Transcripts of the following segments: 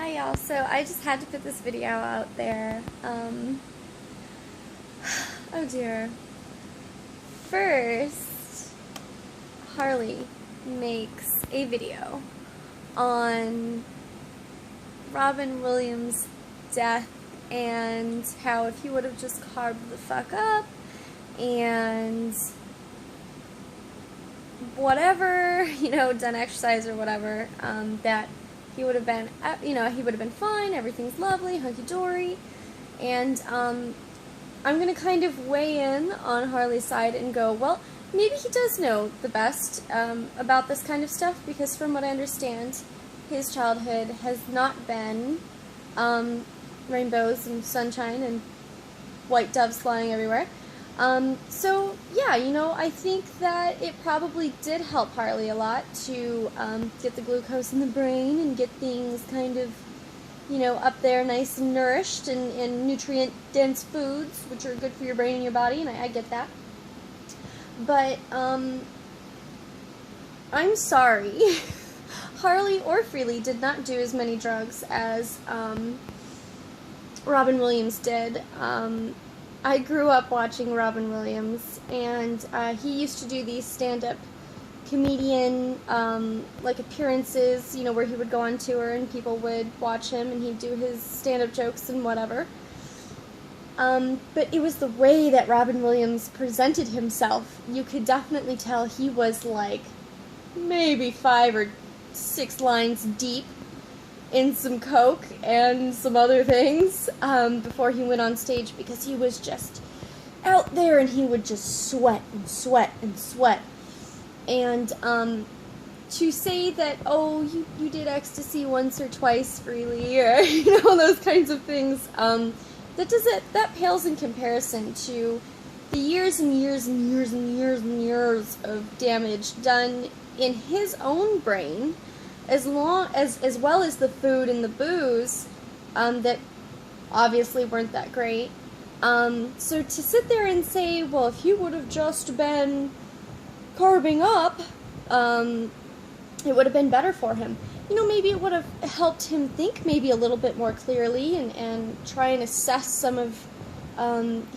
Hi y'all, so I just had to put this video out there. Oh dear. First, Harley makes a video on Robin Williams' death and how if he would have just carved the fuck up and whatever, done exercise or whatever, that he would have been, he would have been fine, everything's lovely, hunky-dory, and I'm going to kind of weigh in on Harley's side and go, well, maybe he does know the best about this kind of stuff, because from what I understand, his childhood has not been rainbows and sunshine and white doves flying everywhere. So, yeah, I think that it probably did help Harley a lot to get the glucose in the brain and get things kind of, up there nice and nourished and nutrient-dense foods, which are good for your brain and your body, and I get that. But, I'm sorry. Harley or Freelee did not do as many drugs as Robin Williams did. I grew up watching Robin Williams, and he used to do these stand-up comedian appearances, where he would go on tour and people would watch him and he'd do his stand-up jokes and whatever. But it was the way that Robin Williams presented himself. You could definitely tell he was like maybe 5 or 6 lines deep in some coke and some other things before he went on stage, because he was just out there and he would just sweat and sweat and sweat. And to say that, oh, you did ecstasy once or twice freely, or those kinds of things, that pales in comparison to the years and years and years and years and years of damage done in his own brain, as well as the food and the booze that obviously weren't that great. So to sit there and say, well, if he would have just been carving up, it would have been better for him. Maybe it would have helped him think maybe a little bit more clearly and try and assess some of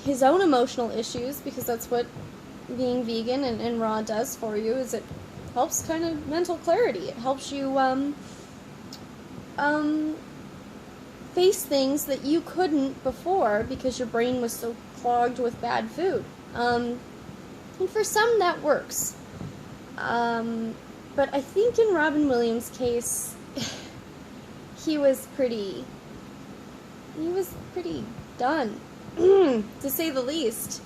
his own emotional issues, because that's what being vegan and raw does for you, is it helps kind of mental clarity. It helps you face things that you couldn't before because your brain was so clogged with bad food. And for some that works. But I think in Robin Williams' case, he was pretty done, to say the least.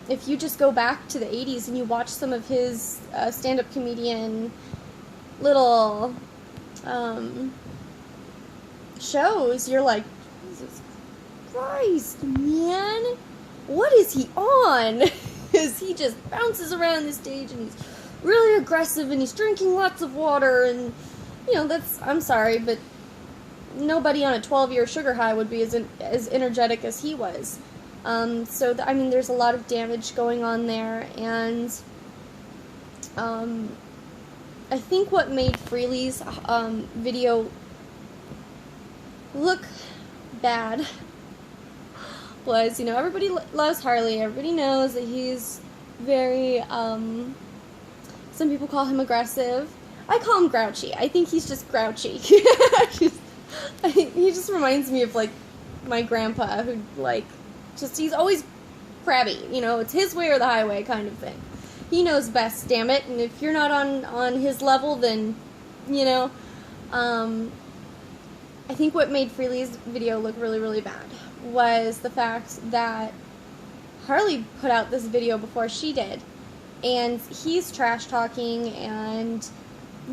If you just go back to the 80s and you watch some of his stand-up comedian little shows, you're like, Jesus Christ, man, what is he on? Because he just bounces around the stage and he's really aggressive and he's drinking lots of water, and I'm sorry, but nobody on a 12-year sugar high would be as energetic as he was. There's a lot of damage going on there, and I think what made Freelee's video look bad was, everybody loves Harley, everybody knows that he's very, some people call him aggressive. I call him grouchy. I think he's just grouchy. He just reminds me of, my grandpa, who, he's always crabby, it's his way or the highway kind of thing. He knows best, damn it, and if you're not on his level, then, I think what made Freelee's video look really, really bad was the fact that Harley put out this video before she did, and he's trash-talking and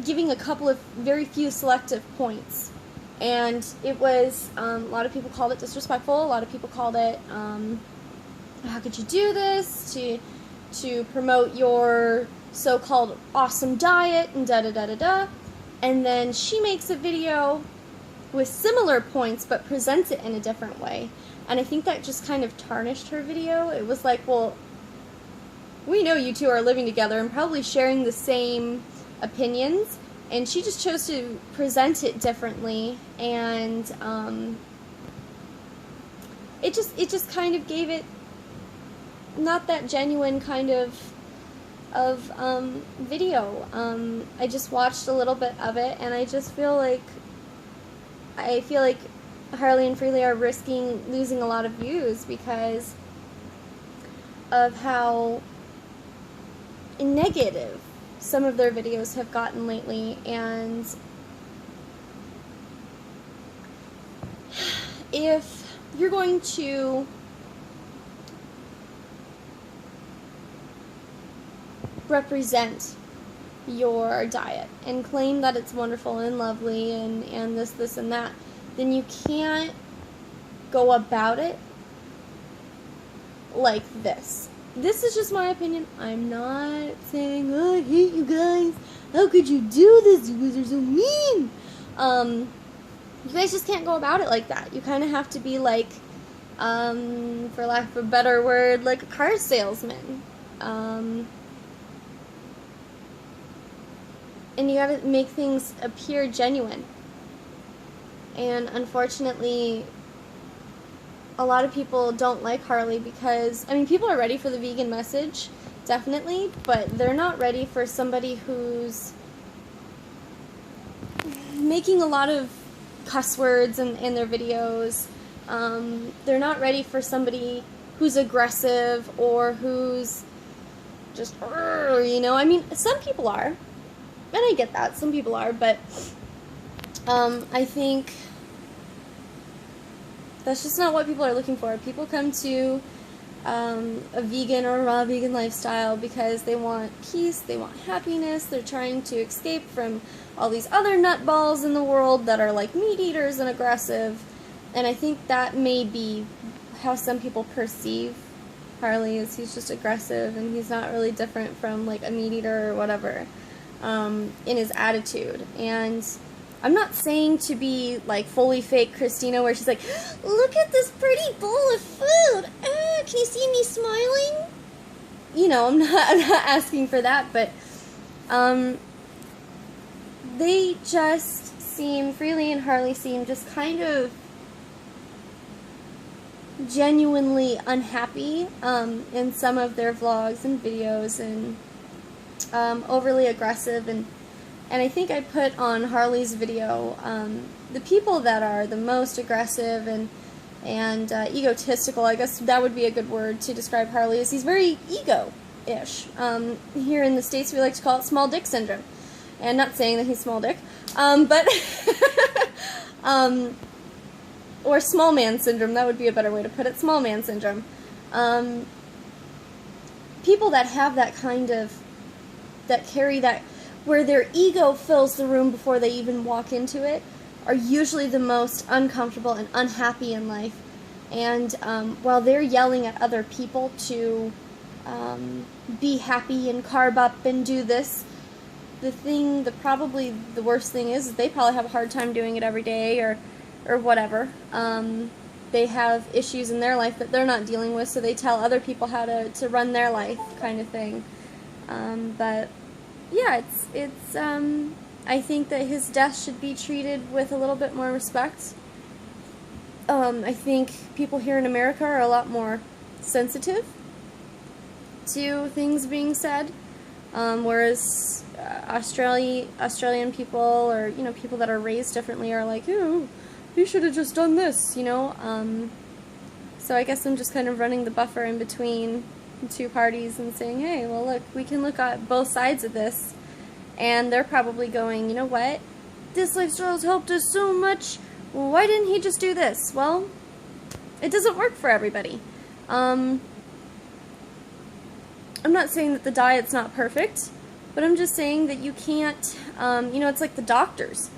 giving a couple of very few selective points. And it was, a lot of people called it disrespectful, a lot of people called it, how could you do this to promote your so-called awesome diet, and da-da-da-da-da. And then she makes a video with similar points, but presents it in a different way. And I think that just kind of tarnished her video. It was like, well, we know you two are living together and probably sharing the same opinions, And she just chose to present it differently, and it just kind of gave it not that genuine kind of video. I just watched a little bit of it, and I feel like Harley and Freelee are risking losing a lot of views because of how negative some of their videos have gotten lately. And if you're going to represent your diet and claim that it's wonderful and lovely and this and that, then you can't go about it like this. This is just my opinion. I'm not saying, oh, I hate you guys. How could you do this? You guys are so mean. You guys just can't go about it like that. You kind of have to be like, for lack of a better word, like a car salesman. And you gotta make things appear genuine. And unfortunately, a lot of people don't like Harley because, I mean, people are ready for the vegan message, definitely, but they're not ready for somebody who's making a lot of cuss words in their videos. They're not ready for somebody who's aggressive or who's just, you know, I mean, some people are, and I get that, some people are, but I think that's just not what people are looking for. People come to a vegan or raw vegan lifestyle because they want peace, they want happiness, they're trying to escape from all these other nutballs in the world that are like meat eaters and aggressive, and I think that may be how some people perceive Harley, is he's just aggressive and he's not really different from like a meat eater or whatever in his attitude. And I'm not saying to be like fully fake Christina where she's like, look at this pretty bowl of food, can you see me smiling? You know, I'm not asking for that, but they just seem, Freelee and Harley seem just kind of genuinely unhappy in some of their vlogs and videos, and overly aggressive, and I think I put on Harley's video, the people that are the most aggressive and egotistical, I guess that would be a good word to describe Harley, is he's very ego-ish. Here in the States we like to call it small dick syndrome. And not saying that he's small dick, but, or small man syndrome, that would be a better way to put it, small man syndrome. People that have that kind of, that carry that, where their ego fills the room before they even walk into it, are usually the most uncomfortable and unhappy in life. And while they're yelling at other people to be happy and carb up and do this, probably the worst thing is they probably have a hard time doing it every day or whatever. They have issues in their life that they're not dealing with, so they tell other people how to run their life, kind of thing. But yeah, it's I think that his death should be treated with a little bit more respect. I think people here in America are a lot more sensitive to things being said, whereas Australian people, or, you know, people that are raised differently, are like, oh, you should have just done this, you know. So I guess I'm just kind of running the buffer in between two parties and saying, hey, well, look, we can look at both sides of this, and they're probably going, you know what, this lifestyle's helped us so much, well, why didn't he just do this? Well, it doesn't work for everybody. I'm not saying that the diet's not perfect, but I'm just saying that you can't, you know, it's like the doctors.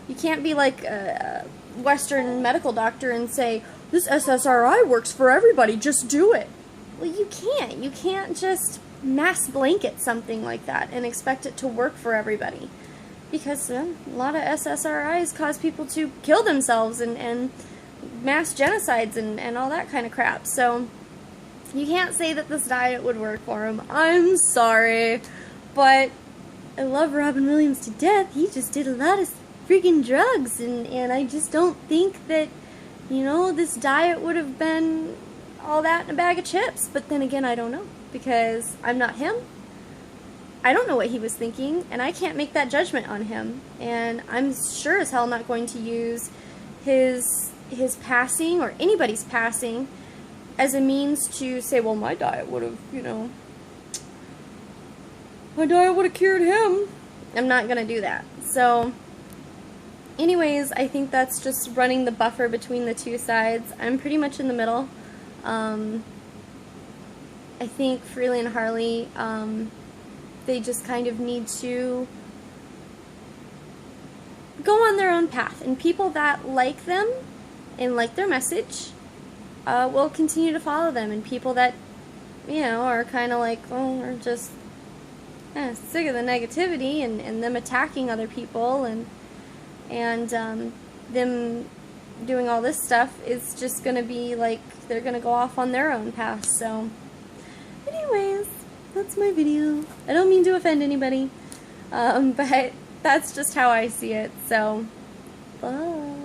You can't be like a Western medical doctor and say, this SSRI works for everybody, just do it. Well, you can't. You can't just mass blanket something like that and expect it to work for everybody. Because a lot of SSRIs cause people to kill themselves and mass genocides and all that kind of crap. So you can't say that this diet would work for them. I'm sorry, but I love Robin Williams to death. He just did a lot of freaking drugs, and I just don't think that, you know, this diet would have been all that in a bag of chips. But then again, I don't know, because I'm not him. I don't know what he was thinking, and I can't make that judgment on him. And I'm sure as hell not going to use his passing, or anybody's passing, as a means to say, well, my diet would have, you know, my diet would have cured him. I'm not going to do that. So, anyways, I think that's just running the buffer between the two sides. I'm pretty much in the middle. I think Freelee and Harley, they just kind of need to go on their own path. And people that like them and like their message will continue to follow them. And people that, you know, are kind of like, oh, we're just sick of the negativity and them attacking other people and them doing all this stuff, is just going to be like, they're going to go off on their own path. So, anyways, that's my video. I don't mean to offend anybody, but that's just how I see it. So, bye.